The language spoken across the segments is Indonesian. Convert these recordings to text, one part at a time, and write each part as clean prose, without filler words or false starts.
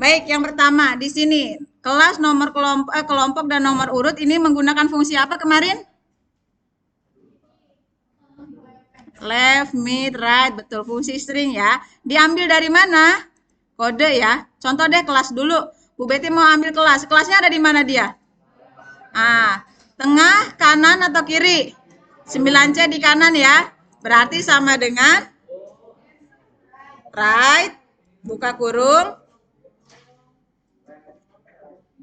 Baik, yang pertama di sini kelas nomor kelompok dan nomor urut ini menggunakan fungsi apa kemarin? Left, mid, right, betul fungsi string ya. Diambil dari mana? Kode ya. Contoh deh kelas dulu. Bu Betty mau ambil kelas. Kelasnya ada di mana dia? Ah, tengah, kanan atau kiri? 9C di kanan ya. Berarti sama dengan right, buka kurung.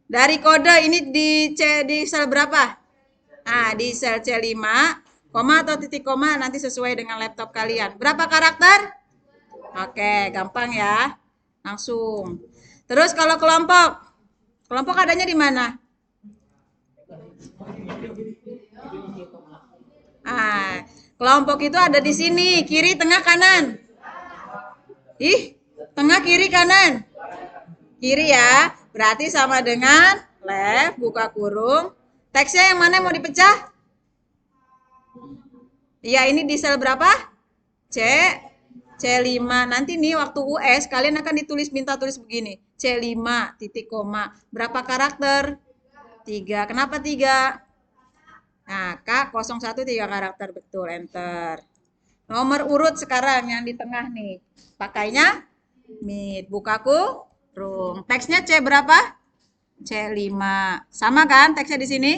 Dari kode ini di sel berapa? Di sel C5, koma atau titik koma nanti sesuai dengan laptop kalian. Berapa karakter? Oke, gampang ya. Langsung. Terus kalau kelompok, kelompok adanya di mana? Kelompok itu ada di sini, kiri, tengah, kanan. Tengah, kiri, kanan. Kiri ya, berarti sama dengan left, buka kurung. Teksnya yang mana mau dipecah? Iya, ini di sel berapa? C5. Nanti nih waktu US kalian akan minta tulis begini. C5 titik koma. Berapa karakter? 3. Kenapa 3? Nah, K01 3 karakter, betul, enter. Nomor urut sekarang yang di tengah nih. Pakainya mid, buka kurung. Teksnya C berapa? C5. Sama kan teksnya di sini?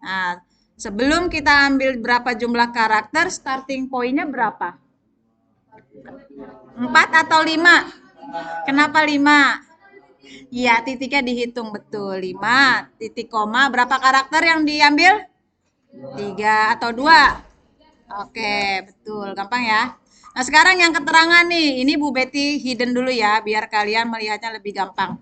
Nah, sebelum kita ambil berapa jumlah karakter, starting point-nya berapa? 4 atau 5? Kenapa 5? Iya, titiknya dihitung betul. 5, titik koma. Berapa karakter yang diambil? 3 atau 2? Oke, betul. Gampang ya. Nah, sekarang yang keterangan nih. Ini Bu Betty hidden dulu ya, biar kalian melihatnya lebih gampang.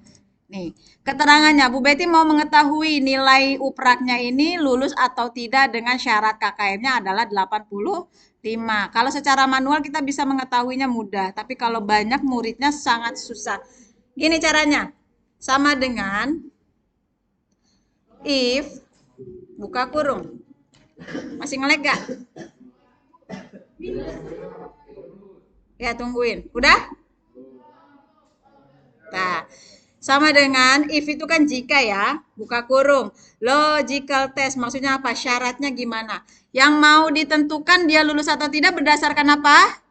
Nih, keterangannya Bu Betty mau mengetahui nilai upraknya ini lulus atau tidak dengan syarat KKM-nya adalah 85. Kalau secara manual kita bisa mengetahuinya mudah, tapi kalau banyak muridnya sangat susah. Gini caranya. Sama dengan if buka kurung. Masih ngelag gak? Ya, tungguin. Udah? Nah, sama dengan if itu kan jika ya, buka kurung. Logical test maksudnya apa? Syaratnya gimana? Yang mau ditentukan dia lulus atau tidak berdasarkan apa?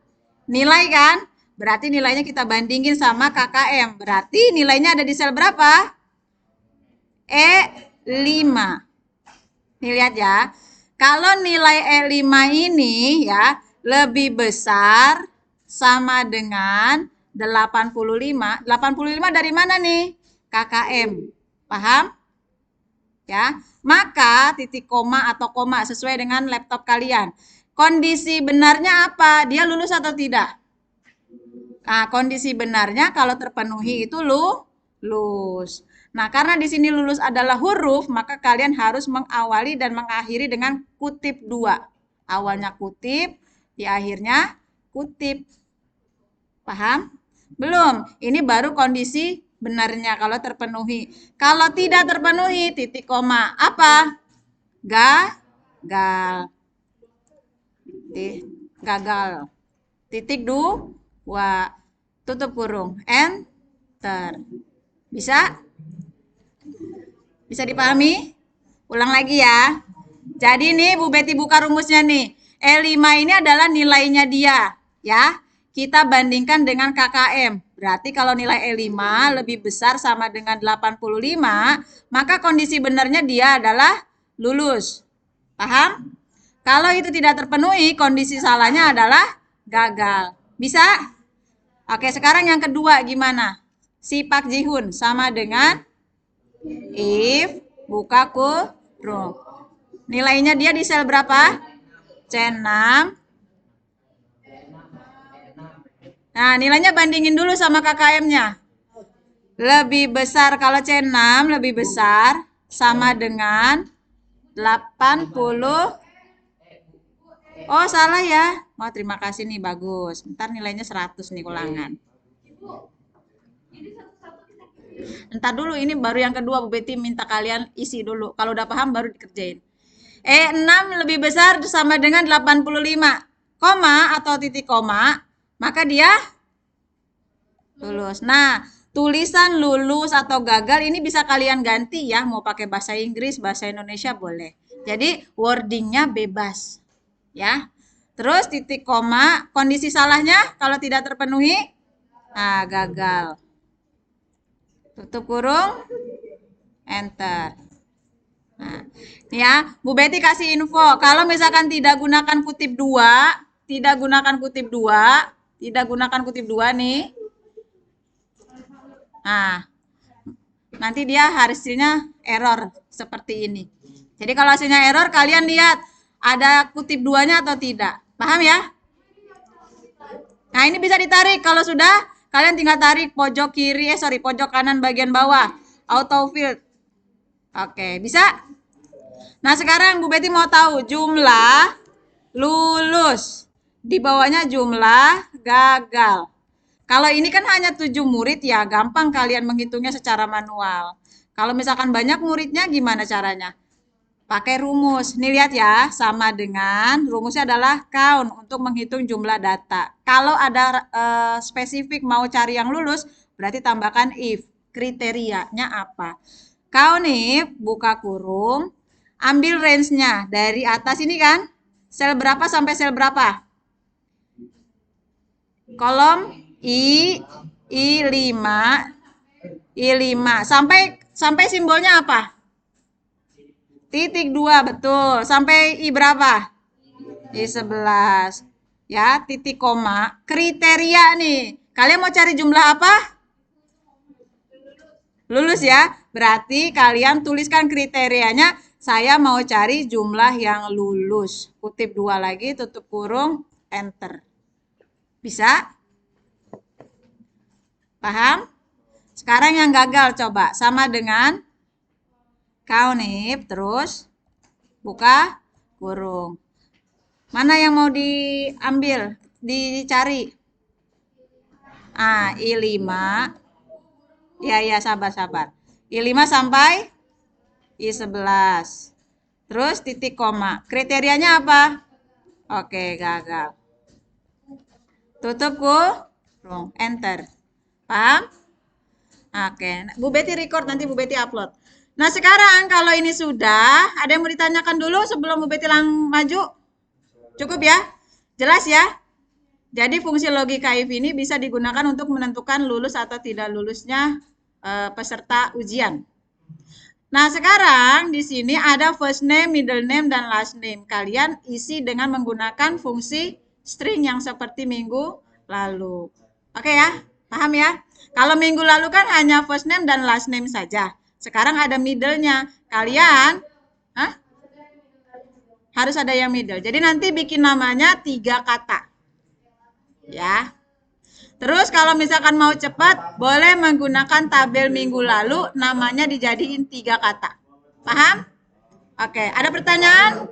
Nilai kan? Berarti nilainya kita bandingin sama KKM. Berarti nilainya ada di sel berapa? E5. Nih lihat ya. Kalau nilai E5 ini ya lebih besar sama dengan 85. 85 dari mana nih? KKM. Paham? Ya. Maka titik koma atau koma sesuai dengan laptop kalian. Kondisi benarnya apa? Dia lulus atau tidak? Nah, kondisi benarnya kalau terpenuhi itu lulus. Nah, karena di sini lulus adalah huruf, maka kalian harus mengawali dan mengakhiri dengan kutip 2. Awalnya kutip, di akhirnya kutip. Paham? Belum. Ini baru kondisi benarnya kalau terpenuhi. Kalau tidak terpenuhi, titik koma. Apa? Gagal. Gagal. Titik 2. Tutup kurung. Enter. Bisa? Bisa dipahami? Ulang lagi ya. Jadi nih Bu Betty buka rumusnya nih. E5 ini adalah nilainya dia. Ya. Kita bandingkan dengan KKM. Berarti kalau nilai E5 lebih besar sama dengan 85, maka kondisi benarnya dia adalah lulus. Paham? Kalau itu tidak terpenuhi, kondisi salahnya adalah gagal. Bisa? Oke, sekarang yang kedua gimana? Si Pak Jihun sama dengan if buka kurung. Nilainya dia di sel berapa? C6. Nah, nilainya bandingin dulu sama KKM-nya. Lebih besar kalau C6 lebih besar sama dengan 80. Oh, salah ya. Oh, terima kasih nih, bagus. Ntar nilainya 100 nih ulangan. Ntar dulu, ini baru yang kedua Bu Betty minta kalian isi dulu. Kalau udah paham baru dikerjain. E6 lebih besar sama dengan 85. Koma atau titik koma, maka dia lulus. Nah, tulisan lulus atau gagal ini bisa kalian ganti ya, mau pakai bahasa Inggris, bahasa Indonesia boleh. Jadi wordingnya bebas ya. Terus titik koma, kondisi salahnya kalau tidak terpenuhi, nah gagal. Tutup kurung, enter. Nah, ini ya, Bu Betty kasih info. Kalau misalkan tidak gunakan kutip 2, tidak gunakan kutip 2, tidak gunakan kutip 2 nih. Nah, nanti dia hasilnya error seperti ini. Jadi kalau hasilnya error, kalian lihat ada kutip 2-nya atau tidak. Paham ya? Nah, ini bisa ditarik. Kalau sudah, kalian tinggal tarik pojok kiri, pojok kanan bagian bawah. Autofill. Oke, bisa? Nah, sekarang Bu Betty mau tahu jumlah lulus. Di bawahnya jumlah gagal. Kalau ini kan hanya 7 murid ya, gampang kalian menghitungnya secara manual. Kalau misalkan banyak muridnya gimana caranya? Pakai rumus. Nih lihat ya, sama dengan rumusnya adalah count untuk menghitung jumlah data. Kalau ada spesifik mau cari yang lulus, berarti tambahkan if. Kriterianya apa? Count if, buka kurung, ambil range-nya dari atas ini kan, sel berapa sampai sel berapa? Kolom I5, I5. Sampai simbolnya apa? Titik 2, betul. Sampai I berapa? I11. Ya, titik koma. Kriteria nih. Kalian mau cari jumlah apa? Lulus ya. Berarti kalian tuliskan kriterianya. Saya mau cari jumlah yang lulus. Kutip 2 lagi, tutup kurung, enter. Bisa? Paham? Sekarang yang gagal coba. Sama dengan count if, terus buka kurung. Mana yang mau diambil, dicari? I5. Ya, sabar. I5 sampai I11. Terus titik koma. Kriterianya apa? Oke, gagal. Tutup kurung, enter. Paham? Oke, Bu Betty record, nanti Bu Betty upload. Nah, sekarang kalau ini sudah, ada yang mau ditanyakan dulu sebelum Bu Betty maju? Cukup ya? Jelas ya? Jadi fungsi logika if ini bisa digunakan untuk menentukan lulus atau tidak lulusnya peserta ujian. Nah, sekarang di sini ada first name, middle name, dan last name. Kalian isi dengan menggunakan fungsi string yang seperti minggu lalu. Oke ya? Paham ya? Kalau minggu lalu kan hanya first name dan last name saja. Sekarang ada middle-nya. Kalian harus ada yang middle. Jadi nanti bikin namanya 3 kata. Ya. Terus kalau misalkan mau cepat, boleh menggunakan tabel minggu lalu, namanya dijadiin 3 kata. Paham? Oke, ada pertanyaan?